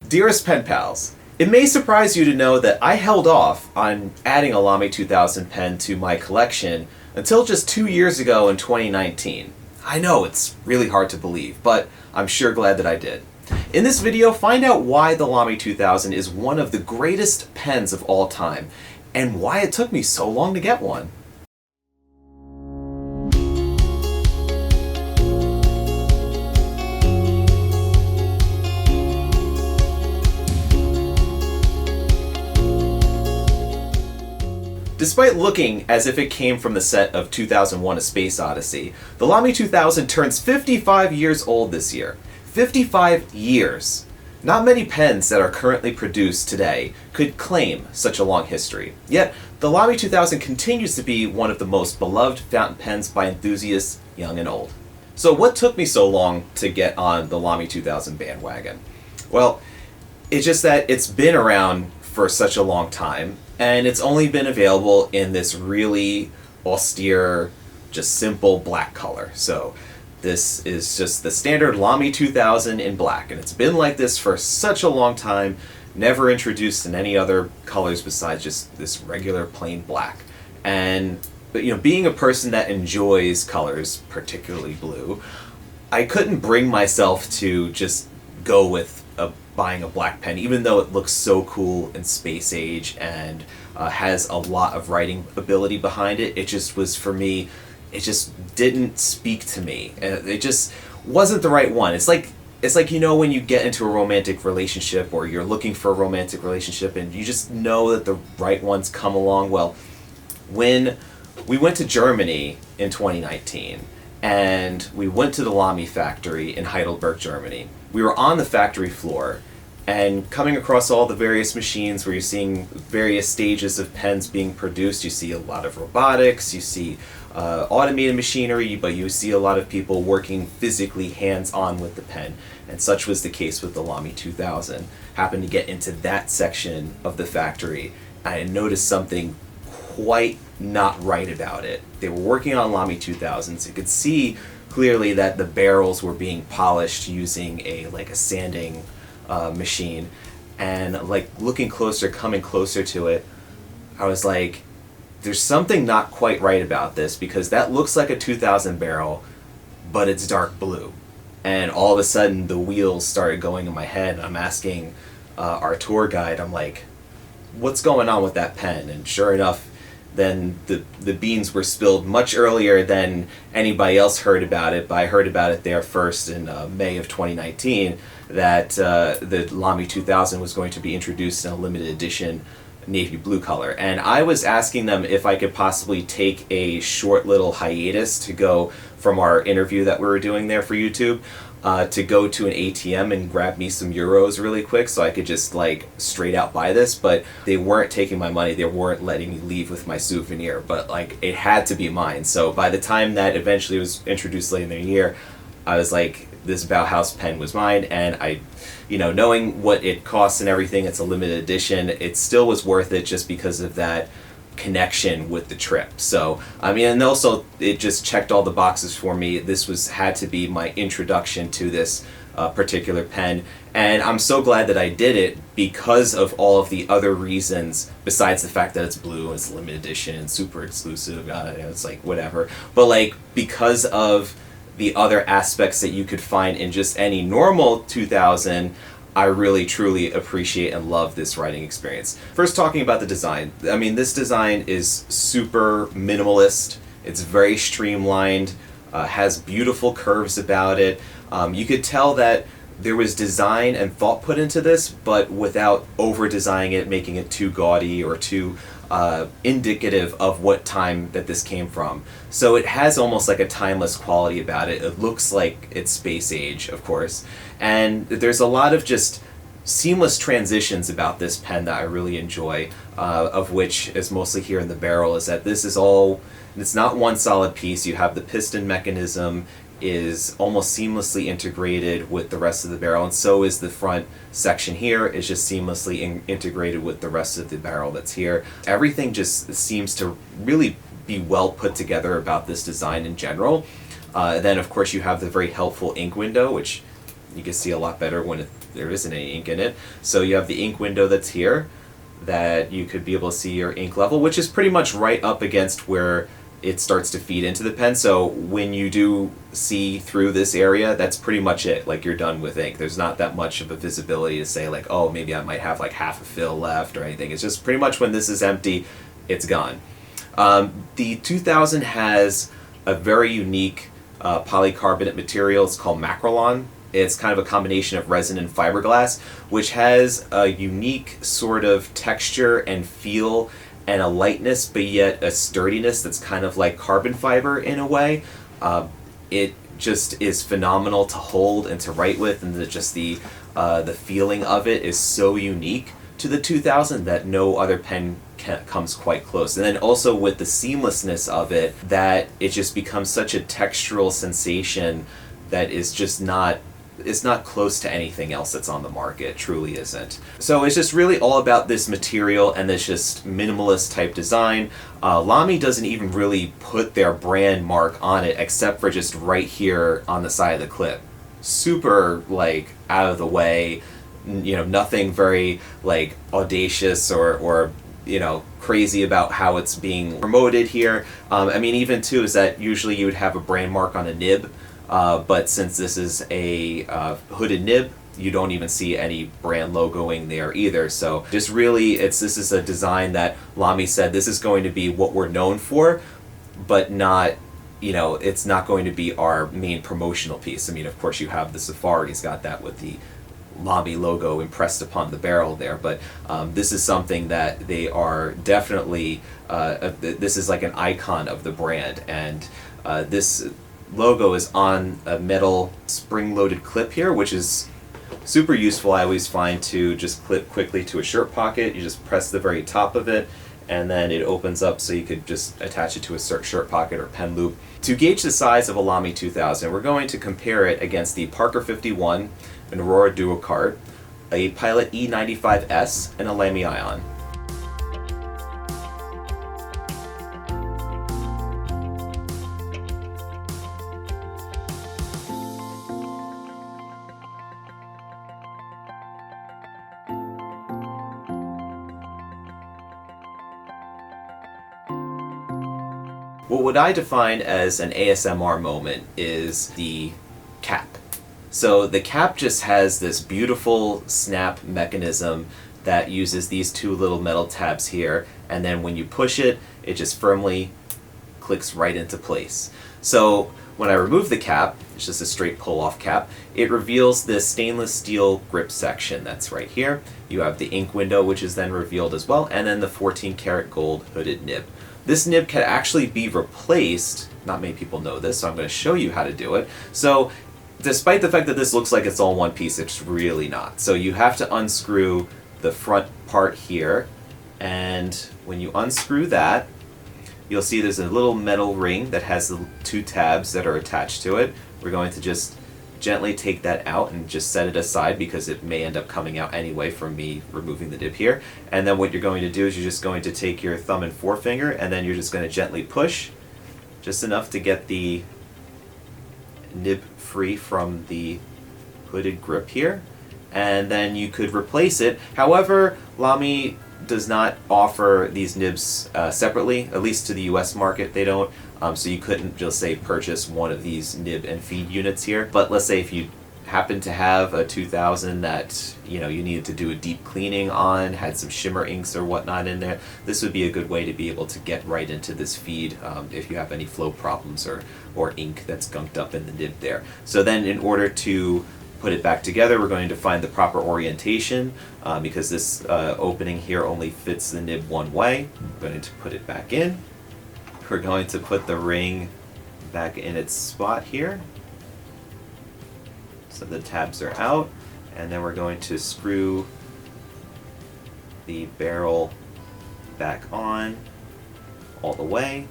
Dearest pen pals, it may surprise you to know that I held off on adding a Lamy 2000 pen to my collection until just 2 years ago in 2019. I know, it's really hard to believe, but I'm sure glad that I did. In this video, find out why the Lamy 2000 is one of the greatest pens of all time, and why it took me so long to get one. Despite looking as if it came from the set of 2001: A Space Odyssey, the Lamy 2000 turns 55 years old this year. 55 years! Not many pens that are currently produced today could claim such a long history. Yet, the Lamy 2000 continues to be one of the most beloved fountain pens by enthusiasts young and old. So what took me so long to get on the Lamy 2000 bandwagon? Well, it's just that it's been around for such a long time, and it's only been available in this really austere, just simple black color. So this is just the standard Lamy 2000 in black, and it's been like this for such a long time, never introduced in any other colors besides just this regular plain black. But being a person that enjoys colors, particularly blue, I couldn't bring myself to just go with buying a black pen, even though it looks so cool and space age and has a lot of writing ability behind it. It just was, for me, it just didn't speak to me. It just wasn't the right one. It's like when you get into a romantic relationship, or you're looking for a romantic relationship and you just know that the right one's come along. Well, when we went to Germany in 2019 and we went to the Lamy factory in Heidelberg, Germany, we were on the factory floor and coming across all the various machines where you're seeing various stages of pens being produced. You see a lot of robotics, you see automated machinery, but you see a lot of people working physically hands-on with the pen. And such was the case with the Lamy 2000. Happened to get into that section of the factory, and I noticed something quite not right about it. They were working on Lamy 2000s. You could see clearly that the barrels were being polished using a sanding machine, and looking closer, coming closer to it, I was like, there's something not quite right about this, because that looks like a 2000 barrel, but it's dark blue. And all of a sudden the wheels started going in my head, and I'm asking our tour guide, I'm like, what's going on with that pen? And sure enough, then the beans were spilled much earlier than anybody else heard about it, but I heard about it there first in May of 2019, that the Lamy 2000 was going to be introduced in a limited edition navy blue color. And I was asking them if I could possibly take a short little hiatus to go from our interview that we were doing there for YouTube, to go to an ATM and grab me some euros really quick so I could just straight out buy this. But they weren't taking my money, they weren't letting me leave with my souvenir, but it had to be mine. So by the time that eventually was introduced later in the year, I was like, this Bauhaus pen was mine. And I, knowing what it costs and everything, it's a limited edition, it still was worth it just because of that connection with the trip. So and also it just checked all the boxes for me. This had to be my introduction to this particular pen, and I'm so glad that I did it because of all of the other reasons besides the fact that it's blue, it's limited edition, and super exclusive, it's whatever, but because of the other aspects that you could find in just any normal 2000. I really truly appreciate and love this writing experience. First, talking about the design. This design is super minimalist. It's very streamlined, has beautiful curves about it. You could tell that there was design and thought put into this, but without over-designing it, making it too gaudy or too indicative of what time that this came from. So it has almost a timeless quality about it. It looks like it's space age, of course. And there's a lot of just seamless transitions about this pen that I really enjoy, of which is mostly here in the barrel, is that it's not one solid piece. You have the piston mechanism is almost seamlessly integrated with the rest of the barrel, and so is the front section here is just seamlessly integrated with the rest of the barrel that's here. Everything just seems to really be well put together about this design in general. Then of course you have the very helpful ink window, which you can see a lot better when there isn't any ink in it. So you have the ink window that's here, that you could be able to see your ink level, which is pretty much right up against where it starts to feed into the pen. So when you do see through this area, that's pretty much it. Like, you're done with ink. There's not that much of a visibility to say like, oh, maybe I might have like half a fill left or anything. It's just pretty much when this is empty, it's gone. The 2000 has a very unique polycarbonate material. It's called Macrolon. It's kind of a combination of resin and fiberglass, which has a unique sort of texture and feel and a lightness, but yet a sturdiness that's kind of like carbon fiber in a way. It just is phenomenal to hold and to write with, and the feeling of it is so unique to the 2000 that no other pen comes quite close. And then also with the seamlessness of it, that it just becomes such a textural sensation that is just not, it's not close to anything else that's on the market. It truly isn't. So it's just really all about this material and this just minimalist type design. Lamy doesn't even really put their brand mark on it except for just right here on the side of the clip. Super like out of the way, you know, nothing very like audacious or you know, crazy about how it's being promoted here. I mean, even too is that usually you would have a brand mark on a nib. But since this is a hooded nib, you don't even see any brand logoing there either. So just really, this is a design that Lamy said this is going to be what we're known for, but not, you know, it's not going to be our main promotional piece. I mean, of course, you have the Safari's got that with the Lamy logo impressed upon the barrel there, but this is something that they are definitely, this is like an icon of the brand, and this logo is on a metal spring-loaded clip here, which is super useful. I always find to just clip quickly to a shirt pocket. You just press the very top of it, and then it opens up so you could just attach it to a shirt pocket or pen loop. To gauge the size of a Lamy 2000, we're going to compare it against the Parker 51, an Aurora Duocart, a Pilot E95S, and a Lamy Ion. Well, what I define as an ASMR moment is the cap. So the cap just has this beautiful snap mechanism that uses these two little metal tabs here, and then when you push it, it just firmly clicks right into place. So when I remove the cap, it's just a straight pull-off cap, it reveals this stainless steel grip section that's right here. You have the ink window, which is then revealed as well, and then the 14 karat gold hooded nib. This nib can actually be replaced. Not many people know this, so I'm going to show you how to do it. So despite the fact that this looks like it's all one piece, it's really not. So you have to unscrew the front part here, and when you unscrew that, you'll see there's a little metal ring that has the two tabs that are attached to it. We're going to just gently take that out and just set it aside because it may end up coming out anyway from me removing the nib here. And then what you're going to do is you're just going to take your thumb and forefinger, and then you're just going to gently push just enough to get the nib free from the hooded grip here, and then you could replace it. However, Lamy does not offer these nibs separately, at least to the US market they don't, so you couldn't just say purchase one of these nib and feed units here. But let's say if you happen to have a 2000 that you needed to do a deep cleaning on, had some shimmer inks or whatnot in there, this would be a good way to be able to get right into this feed if you have any flow problems or ink that's gunked up in the nib there. So then in order to put it back together, we're going to find the proper orientation because this opening here only fits the nib one way. I'm going to put it back in. We're going to put the ring back in its spot here. So the tabs are out, and then we're going to screw the barrel back on all the way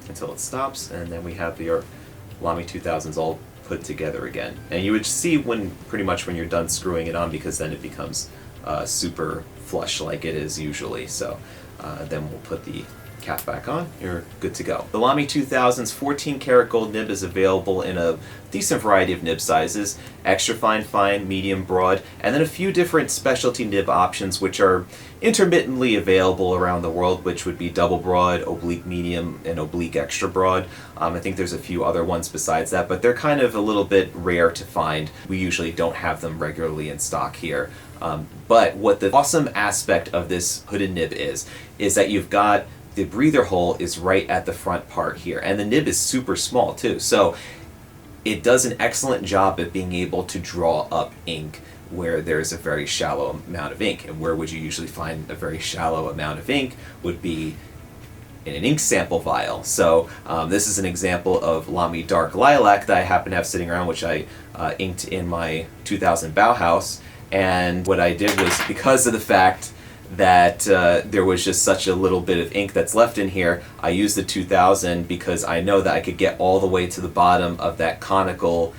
until it stops, and then we have your Lamy 2000s all put together again. And you would see pretty much when you're done screwing it on, because then it becomes super flush like it is usually. So then we'll put the Cap back on, you're good to go. The Lamy 2000's 14 karat gold nib is available in a decent variety of nib sizes, extra fine, fine, medium, broad, and then a few different specialty nib options which are intermittently available around the world, which would be double broad, oblique medium, and oblique extra broad. I think there's a few other ones besides that, but they're kind of a little bit rare to find. We usually don't have them regularly in stock here. But what the awesome aspect of this hooded nib is that you've got the breather hole is right at the front part here, and the nib is super small too, so it does an excellent job at being able to draw up ink where there's a very shallow amount of ink. And where would you usually find a very shallow amount of ink would be in an ink sample vial. So this is an example of Lamy Dark Lilac that I happen to have sitting around, which I inked in my 2000 Bauhaus. And what I did was, because of the fact that there was just such a little bit of ink that's left in here, I used the 2000 because I know that I could get all the way to the bottom of that conical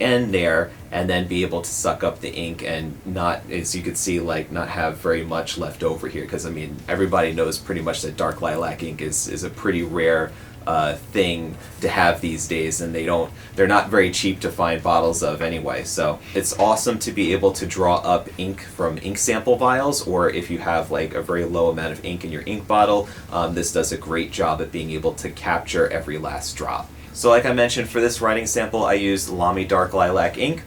end there and then be able to suck up the ink and not, as you could see, like not have very much left over here, because I mean everybody knows pretty much that dark lilac ink is a pretty rare thing to have these days, and they're not very cheap to find bottles of anyway. So it's awesome to be able to draw up ink from ink sample vials, or if you have like a very low amount of ink in your ink bottle, this does a great job at being able to capture every last drop. So like I mentioned, for this writing sample I used Lamy Dark Lilac ink,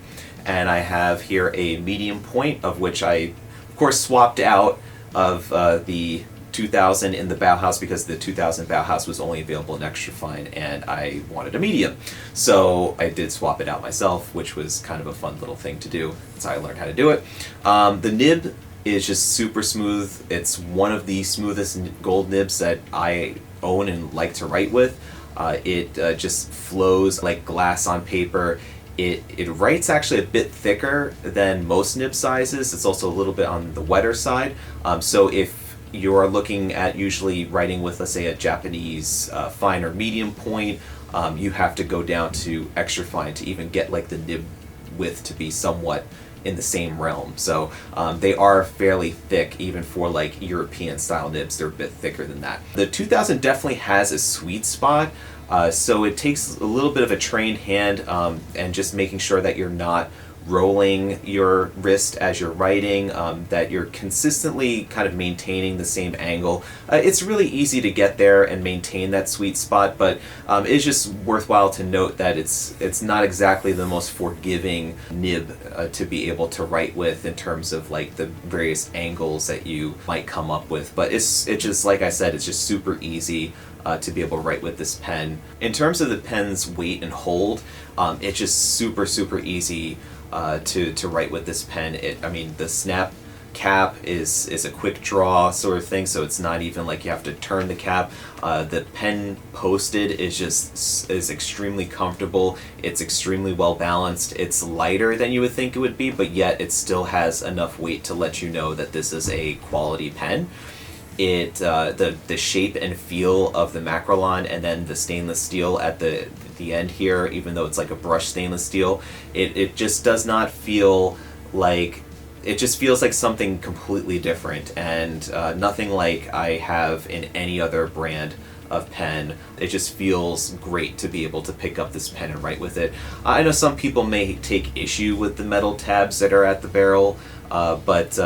and I have here a medium point, of which I of course swapped out of the 2000 in the Bauhaus because the 2000 Bauhaus was only available in extra fine and I wanted a medium. So I did swap it out myself, which was kind of a fun little thing to do. That's how I learned how to do it. The nib is just super smooth. It's one of the smoothest gold nibs that I own and like to write with. It just flows like glass on paper. It writes actually a bit thicker than most nib sizes. It's also a little bit on the wetter side. So if you are looking at usually writing with, let's say, a Japanese fine or medium point, you have to go down to extra fine to even get like the nib width to be somewhat in the same realm. So they are fairly thick, even for like European style nibs. They're a bit thicker than that. The 2000 definitely has a sweet spot. So it takes a little bit of a trained hand and just making sure that you're not rolling your wrist as you're writing, that you're consistently kind of maintaining the same angle. It's really easy to get there and maintain that sweet spot, but it's just worthwhile to note that it's not exactly the most forgiving nib to be able to write with in terms of like the various angles that you might come up with. But it's just, like I said, it's just super easy to be able to write with this pen. In terms of the pen's weight and hold, it's just super easy to write with this pen. I mean, the snap cap is a quick draw sort of thing, so it's not even like you have to turn the cap. The pen posted is extremely comfortable. It's extremely well balanced. It's lighter than you would think it would be, but yet it still has enough weight to let you know that this is a quality pen. The shape and feel of the macrolon and then the stainless steel at the end here, even though it's like a brushed stainless steel, it just does not feel like, it just feels like something completely different, and nothing like I have in any other brand of pen. It just feels great to be able to pick up this pen and write with it. I know some people may take issue with the metal tabs that are at the barrel, but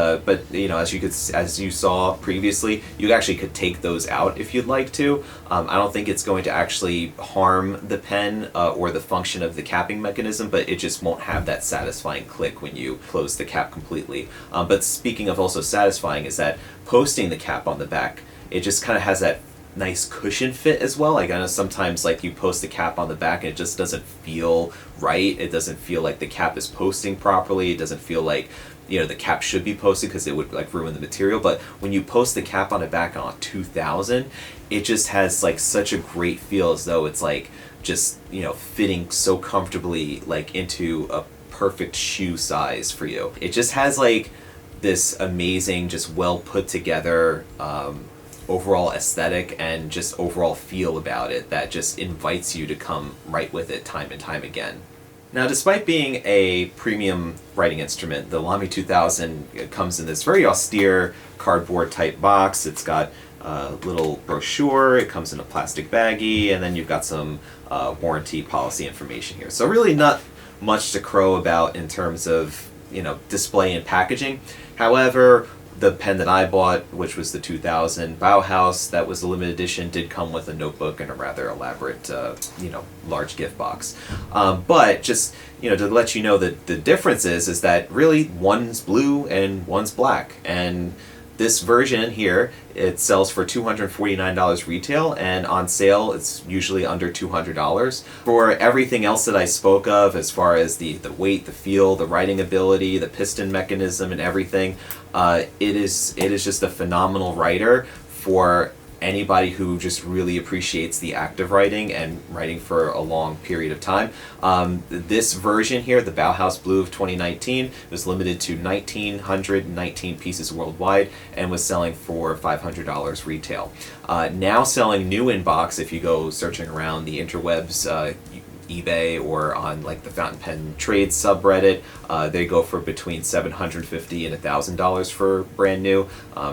you know, as you saw previously, you actually could take those out if you'd like to. I don't think it's going to actually harm the pen or the function of the capping mechanism, but it just won't have that satisfying click when you close the cap completely. But speaking of also satisfying, is that posting the cap on the back, it just kind of has that nice cushion fit as well. Like I know sometimes like you post the cap on the back and it just doesn't feel right. It doesn't feel like the cap is posting properly. It doesn't feel like, you know, the cap should be posted because it would like ruin the material. But when you post the cap on the back on 2000, it just has like such a great feel, as though it's like just, you know, fitting so comfortably like into a perfect shoe size for you. It just has like this amazing, just well put together overall aesthetic and just overall feel about it that just invites you to come write with it time and time again. Now, despite being a premium writing instrument, the Lamy 2000 comes in this very austere cardboard type box. It's got little brochure. It comes in a plastic baggie, and then you've got some warranty policy information here. So really not much to crow about in terms of, you know, display and packaging. However, the pen that I bought, which was the 2000 Bauhaus, that was a limited edition, did come with a notebook and a rather elaborate, you know, large gift box. But just, you know, to let you know that the difference is that really one's blue and one's black. And this version here, it sells for $249 retail, and on sale it's usually under $200. For everything else that I spoke of, as far as the weight, the feel, the writing ability, the piston mechanism and everything, it is just a phenomenal writer for anybody who just really appreciates the act of writing and writing for a long period of time. This version here, the Bauhaus Blue of 2019, was limited to 1,919 pieces worldwide and was selling for $500 retail. Now selling new in box, if you go searching around the interwebs, eBay or on like the fountain pen trade subreddit, they go for between $750 and $1,000 for brand new.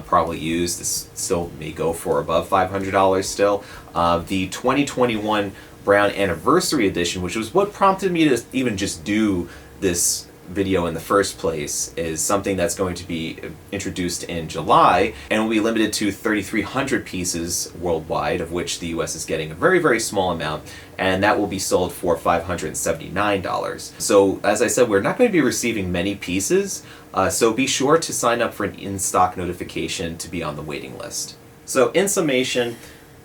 Probably used, this still may go for above $500 still. The 2021 Brown Anniversary Edition, which was what prompted me to even just do this video in the first place, is something that's going to be introduced in July and will be limited to 3,300 pieces worldwide, of which the US is getting a very, very small amount, and that will be sold for $579. So as I said, we're not going to be receiving many pieces, so be sure to sign up for an in-stock notification to be on the waiting list. So in summation,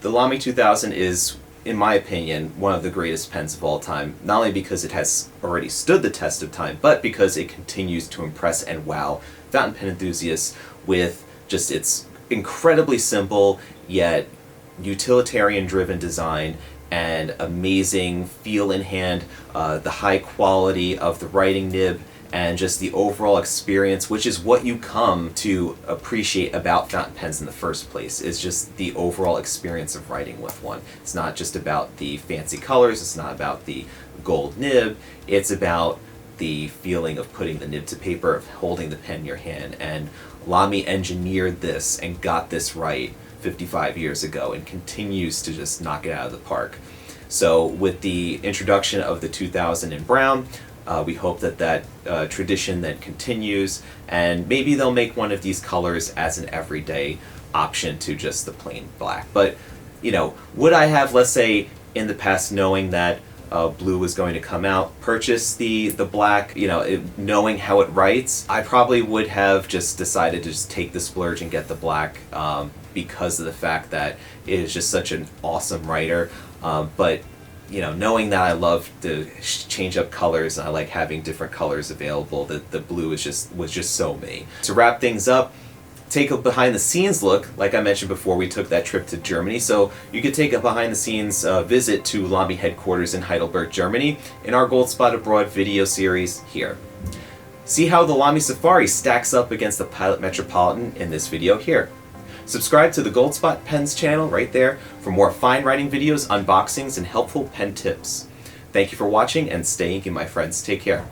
the Lamy 2000 is, in my opinion, one of the greatest pens of all time, not only because it has already stood the test of time, but because it continues to impress and wow fountain pen enthusiasts with just its incredibly simple yet utilitarian-driven design and amazing feel in hand, the high quality of the writing nib, and just the overall experience, which is what you come to appreciate about fountain pens in the first place, is just the overall experience of writing with one. It's not just about the fancy colors, it's not about the gold nib, it's about the feeling of putting the nib to paper, of holding the pen in your hand. And Lamy engineered this and got this right 55 years ago and continues to just knock it out of the park. So with the introduction of the 2000 in brown, we hope that tradition then continues, and maybe they'll make one of these colors as an everyday option to just the plain black. But, you know, would I have, let's say, in the past, knowing that blue was going to come out, purchase the black, you know, knowing how it writes? I probably would have just decided to just take the splurge and get the black because of the fact that it is just such an awesome writer. But you know, knowing that I love to change up colors and I like having different colors available, that the blue was just so me. To wrap things up, take a behind the scenes look. Like I mentioned before, we took that trip to Germany, so you could take a behind the scenes visit to Lamy headquarters in Heidelberg, Germany, in our Gold Spot Abroad video series here. See how the Lamy Safari stacks up against the Pilot Metropolitan in this video here. Subscribe to the Gold Spot Pens channel right there for more fine writing videos, unboxings, and helpful pen tips. Thank you for watching, and stay inky, my friends. Take care.